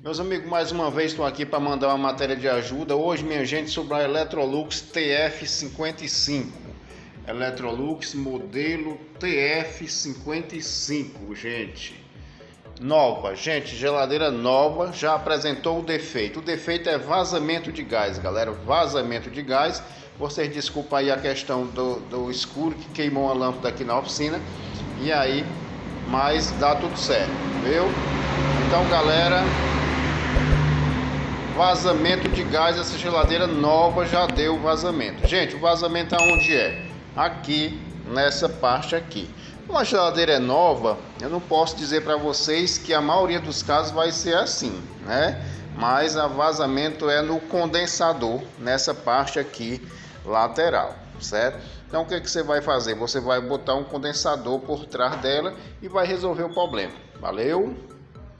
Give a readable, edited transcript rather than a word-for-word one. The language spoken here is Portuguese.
Meus amigos, mais uma vez estou aqui para mandar uma matéria de ajuda. Hoje, minha gente, sobre a Electrolux TF55. Electrolux modelo TF55, gente. Nova, gente, geladeira nova, já apresentou o defeito. O defeito é vazamento de gás, galera, vazamento de gás. Vocês desculpem aí a questão do escuro que queimou a lâmpada aqui na oficina. E aí, mas dá tudo certo, viu? Então, galera, vazamento de gás, essa geladeira nova já deu vazamento. Gente, o vazamento aonde é? Aqui, nessa parte aqui. Como a geladeira é nova, eu não posso dizer para vocês que a maioria dos casos vai ser assim, né? Mas o vazamento é no condensador, nessa parte aqui lateral, certo? Então o que você vai fazer? Você vai botar um condensador por trás dela e vai resolver o problema. Valeu?